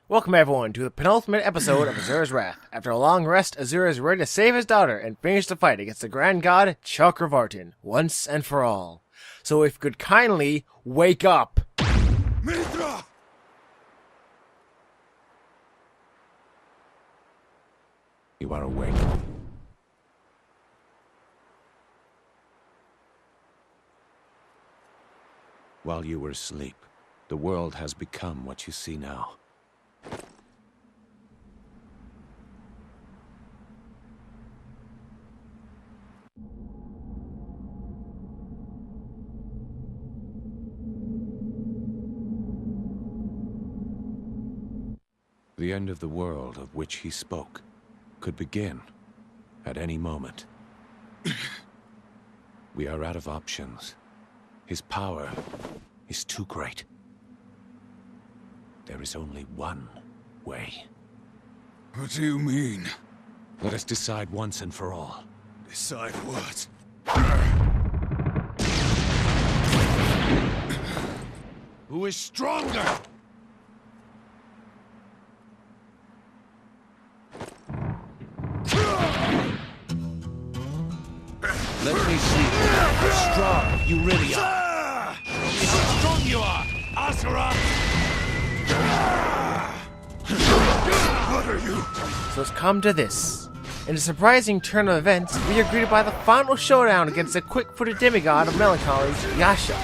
Welcome everyone to the penultimate episode of Azura's Wrath. After a long rest, Azura is ready to save his daughter and finish the fight against the Grand God Chakravartin, once and for all. So if you could kindly wake up. Mitra! You are awake. While you were asleep, the world has become what you see now. The end of the world of which he spoke could begin at any moment. We are out of options. His power is too great. There is only one way. What do you mean? Let us decide once and for all. Decide what? Who is stronger? Let me see how strong you really are. Show me how strong you are, Asura! What are you? So it's come to this. In a surprising turn of events, we are greeted by the final showdown against the quick-footed demigod of melancholy, Yasha.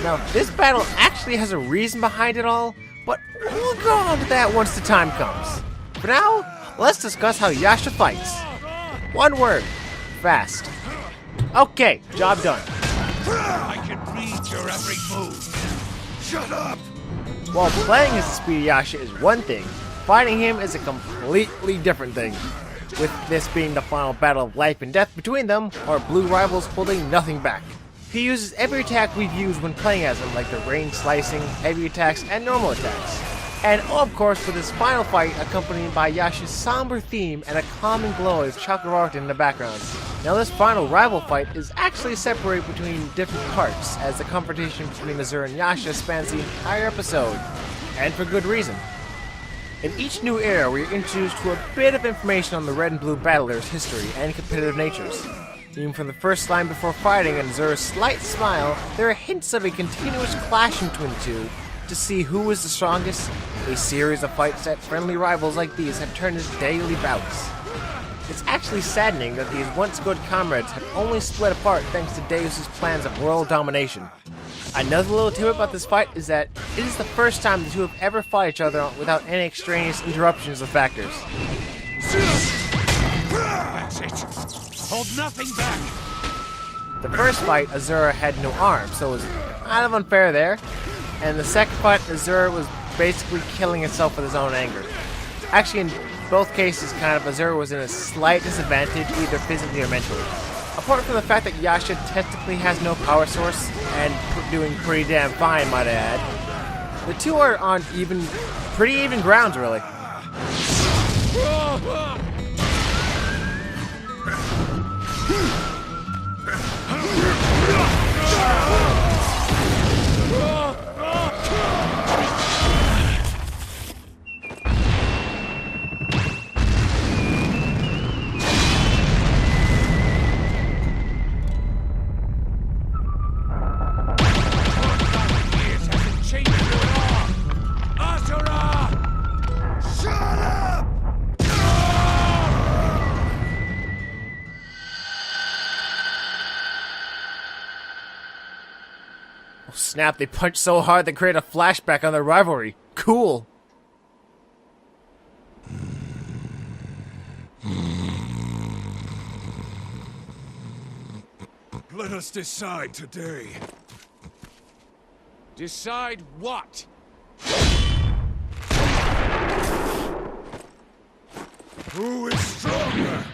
Now, this battle actually has a reason behind it all, but we'll go on to that once the time comes. For now, let's discuss how Yasha fights. One word: fast. Okay, job done. I can read your every move. Shut up! While playing as the speedy Yasha is one thing, fighting him is a completely different thing. With this being the final battle of life and death between them, our blue rivals holding nothing back. He uses every attack we've used when playing as him, like the range slicing, heavy attacks, and normal attacks. And of course with his final fight accompanied by Yasha's somber theme and a calming glow of Chakravartin in the background. Now this final rival fight is actually separated between different parts, as the confrontation between Azure and Yasha spans the entire episode, and for good reason. In each new era, we are introduced to a bit of information on the red and blue battlers' history and competitive natures. Even from the first line before fighting and Azure's slight smile, there are hints of a continuous clash between the two. To see who is the strongest, a series of fights that friendly rivals like these have turned into daily bouts. It's actually saddening that these once good comrades have only split apart thanks to Deus's plans of world domination. Another little tip about this fight is that it is the first time the two have ever fought each other without any extraneous interruptions of factors. That's it. Hold nothing back. The first fight, Azura had no arms, so it was kind of unfair there. And the second fight, Azura was basically killing himself with his own anger. Actually, in both cases, Azura was in a slight disadvantage, either physically or mentally. Apart from the fact that Yasha technically has no power source, and doing pretty damn fine, might I add, the two are on pretty even grounds, really. Oh, snap, they punched so hard they created a flashback on their rivalry. Cool. Let us decide today. Decide what? Who is stronger?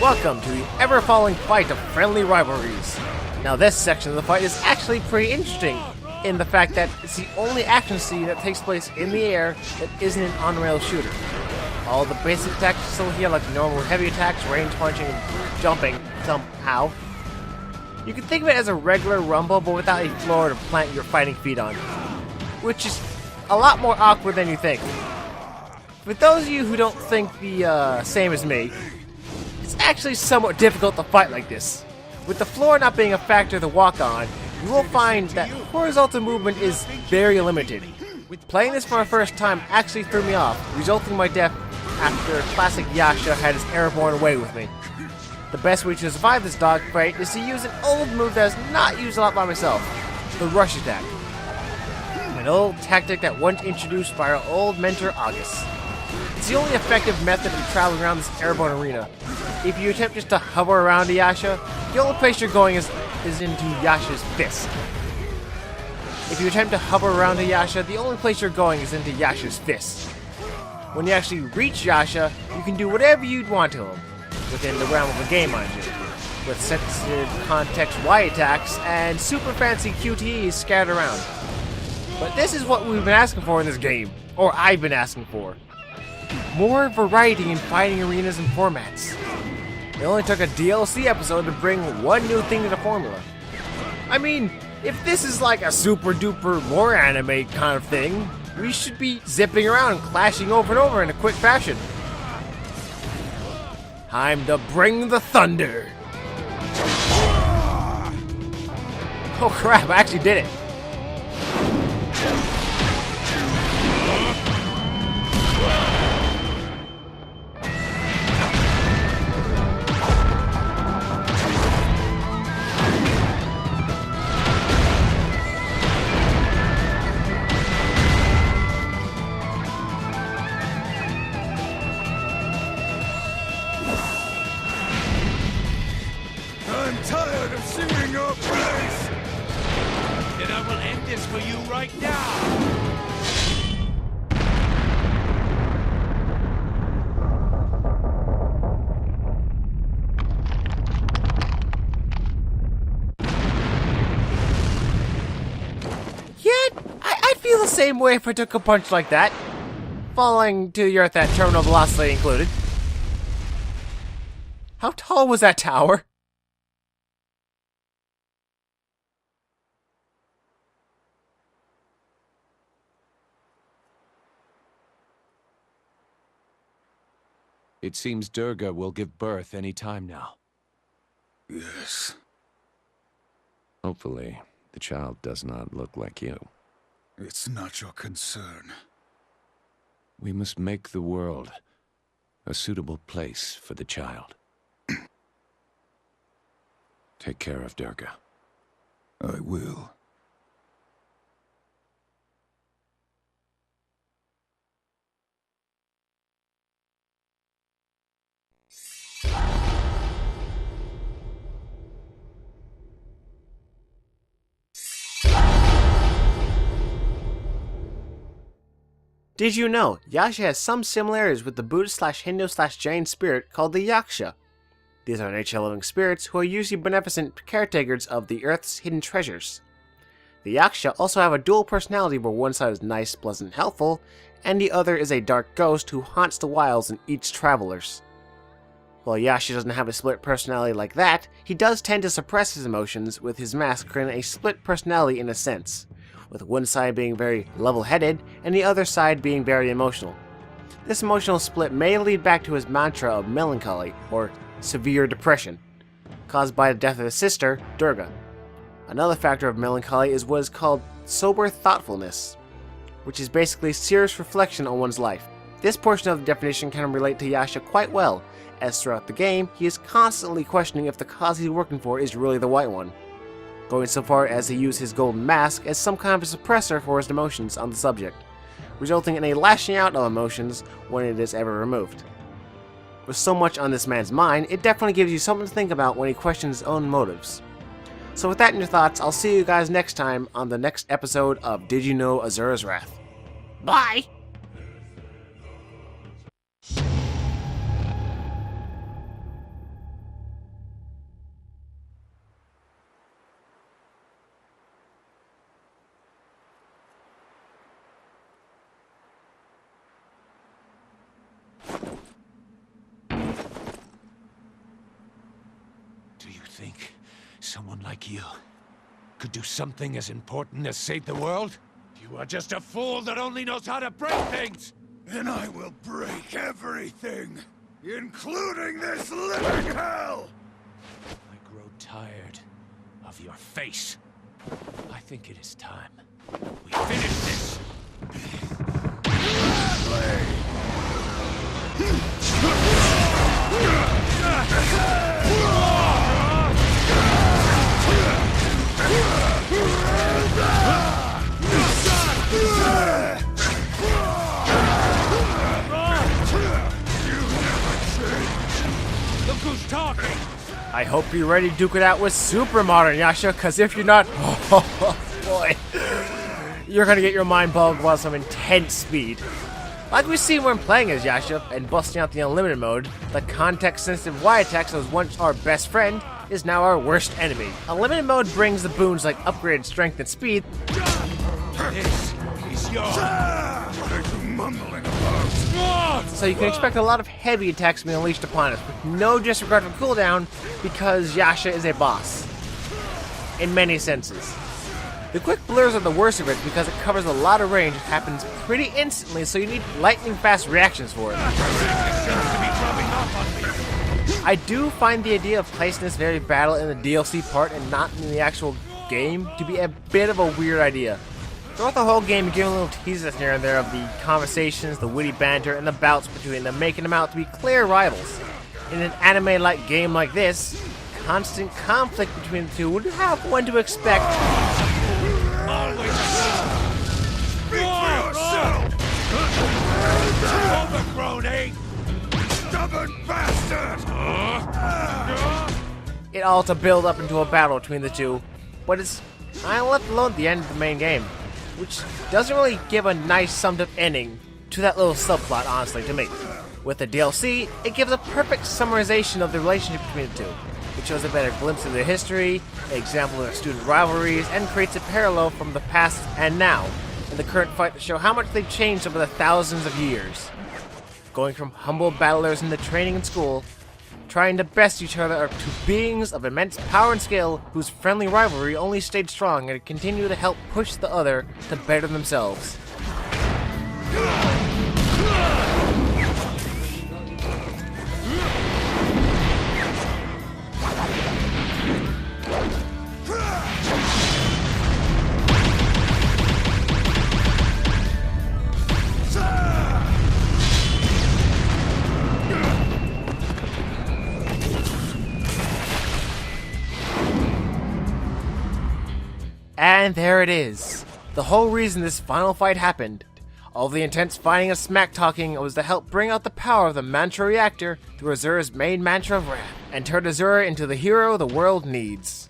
Welcome to the ever-falling fight of friendly rivalries. Now this section of the fight is actually pretty interesting in the fact that it's the only action scene that takes place in the air that isn't an on-rail shooter. All the basic attacks are still here, like normal heavy attacks, range punching, and jumping somehow. You can think of it as a regular rumble, but without a floor to plant your fighting feet on, which is a lot more awkward than you think. For those of you who don't think the same as me, it's actually somewhat difficult to fight like this. With the floor not being a factor to walk on, you will find that horizontal movement is very limited. Playing this for my first time actually threw me off, resulting in my death after classic Yasha had his airborne way with me. The best way to survive this dogfight is to use an old move that is not used a lot by myself, the rush attack. An old tactic that once introduced by our old mentor August. It's the only effective method of traveling around this airborne arena. If you attempt just to hover around Yasha, the only place you're going is into Yasha's fist. If you attempt to hover around Yasha, the only place you're going is into Yasha's fist. When you actually reach Yasha, you can do whatever you'd want to him, within the realm of the game, mind you, with sensitive context Y attacks and super fancy QTEs scattered around. But this is what we've been asking for in this game, or I've been asking for. More variety in fighting arenas and formats. It only took a DLC episode to bring one new thing to the formula. I mean, if this is like a super duper more anime kind of thing, we should be zipping around and clashing over and over in a quick fashion. Time to bring the thunder! Oh crap, I actually did it! I'm tired of seeing your face! Then I will end this for you right now! Yeah, I'd feel the same way if I took a punch like that. Falling to the earth at terminal velocity included. How tall was that tower? It seems Durga will give birth any time now. Yes. Hopefully, the child does not look like you. It's not your concern. We must make the world a suitable place for the child. Take care of Durga. I will. Did you know Yasha has some similarities with the Buddhist/Hindu/Jain spirit called the Yaksha? These are nature living spirits who are usually beneficent caretakers of the earth's hidden treasures. The Yaksha also have a dual personality where one side is nice, pleasant, helpful, and the other is a dark ghost who haunts the wilds and eats travelers. While Yasha doesn't have a split personality like that, he does tend to suppress his emotions with his mask, creating a split personality in a sense, with one side being very level-headed and the other side being very emotional. This emotional split may lead back to his mantra of melancholy, or severe depression, caused by the death of his sister, Durga. Another factor of melancholy is what is called sober thoughtfulness, which is basically serious reflection on one's life. This portion of the definition can relate to Yasha quite well, as throughout the game, he is constantly questioning if the cause he's working for is really the right one, going so far as to use his golden mask as some kind of a suppressor for his emotions on the subject, resulting in a lashing out of emotions when it is ever removed. With so much on this man's mind, it definitely gives you something to think about when he questions his own motives. So with that in your thoughts, I'll see you guys next time on the next episode of Did You Know Azura's Wrath? Bye! Do you think someone like you could do something as important as save the world? You are just a fool that only knows how to break things! Then I will break everything, including this living hell! I grow tired of your face. I think it is time we finish this! Look who's talking! I hope you're ready to duke it out with Super Modern Yasha, because if you're not, oh boy, you're gonna get your mind bogged while some intense speed. Like we've seen when playing as Yasha and busting out the Unlimited mode, the context-sensitive Y attacks that was once our best friend is now our worst enemy. Unlimited mode brings the boons like upgraded strength and speed. This is your... What are you mumbling about? So you can expect a lot of heavy attacks being unleashed upon us, with no disregard for cooldown, because Yasha is a boss. In many senses. The quick blurs are the worst of it because it covers a lot of range, it happens pretty instantly, so you need lightning fast reactions for it. I do find the idea of placing this very battle in the DLC part and not in the actual game to be a bit of a weird idea. Throughout the whole game, you're giving little teases here and there of the conversations, the witty banter, and the bouts between them, making them out to be clear rivals. In an anime-like game like this, constant conflict between the two would have one to expect. Always Speak for yourself! overgrown, eh? Stubborn bastard! It all to build up into a battle between the two, but it's left alone at the end of the main game, which doesn't really give a nice summed-up ending to that little subplot, honestly, to me. With the DLC, it gives a perfect summarization of the relationship between the two. It shows a better glimpse of their history, an example of their student rivalries, and creates a parallel from the past and now, in the current fight to show how much they've changed over the thousands of years. Going from humble battlers into training in school, trying to best each other are two beings of immense power and skill whose friendly rivalry only stayed strong and continue to help push the other to better themselves. And there it is. The whole reason this final fight happened. All the intense fighting and smack talking was to help bring out the power of the mantra reactor through Azura's main mantra of wrath, and turn Asura into the hero the world needs.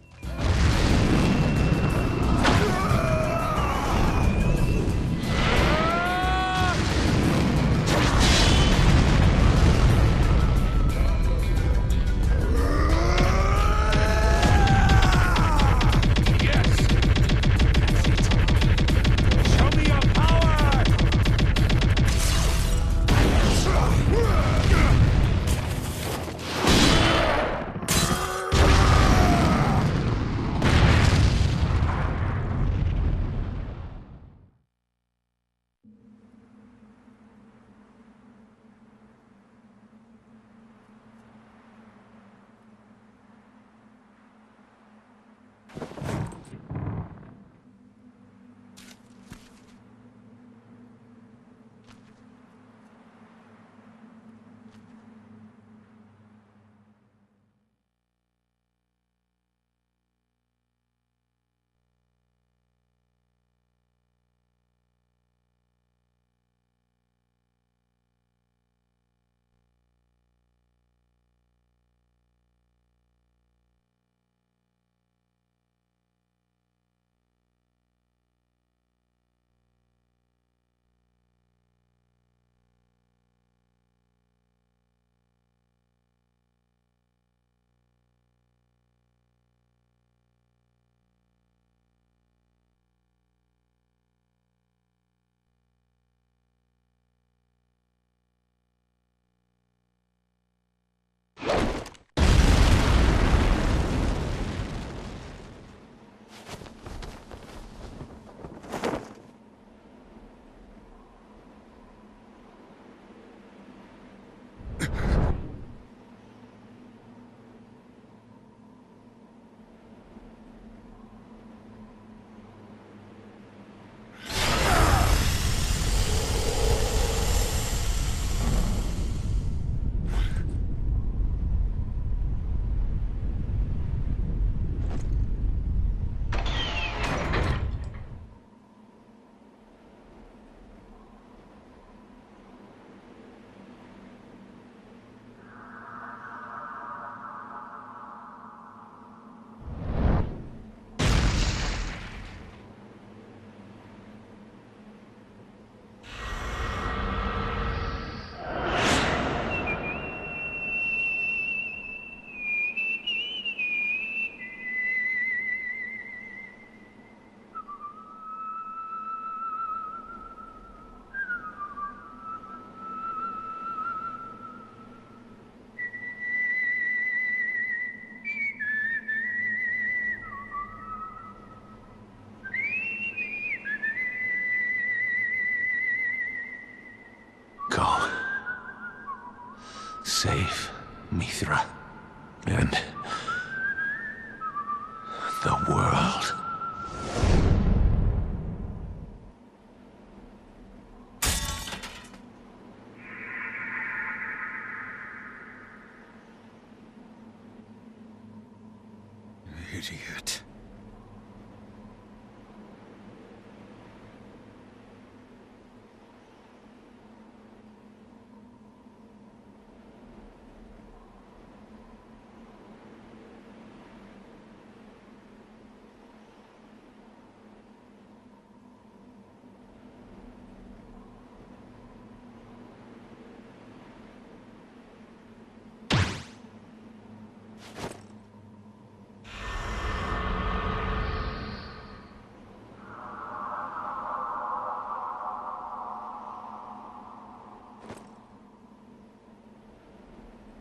the world. Idiot.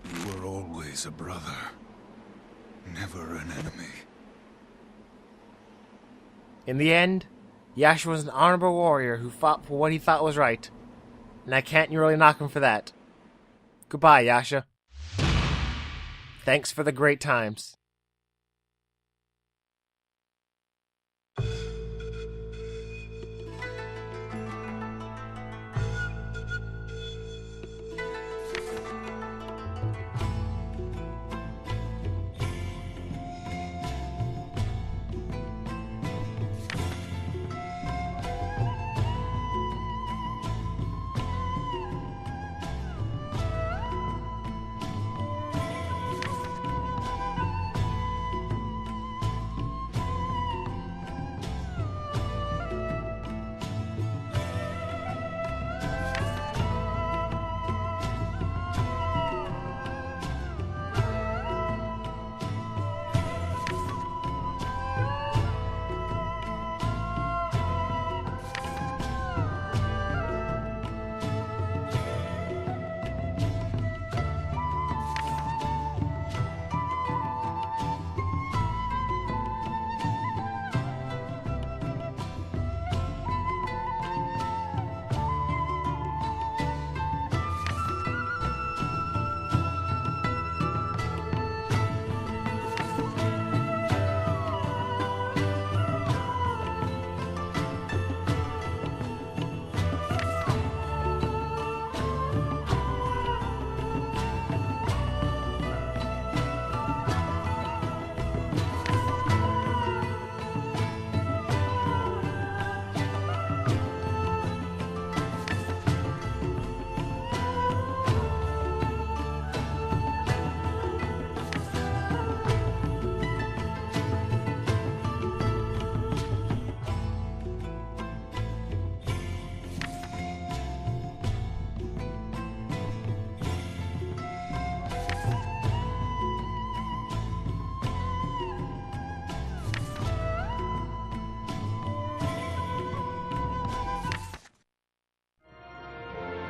You were always a brother, never an enemy. In the end, Yasha was an honorable warrior who fought for what he thought was right, and I can't really knock him for that. Goodbye, Yasha. Thanks for the great times.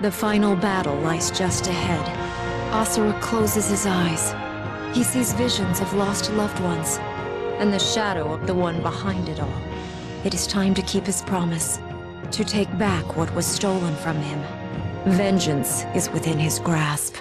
The final battle lies just ahead. Asura closes his eyes. He sees visions of lost loved ones, and the shadow of the one behind it all. It is time to keep his promise, to take back what was stolen from him. Vengeance is within his grasp.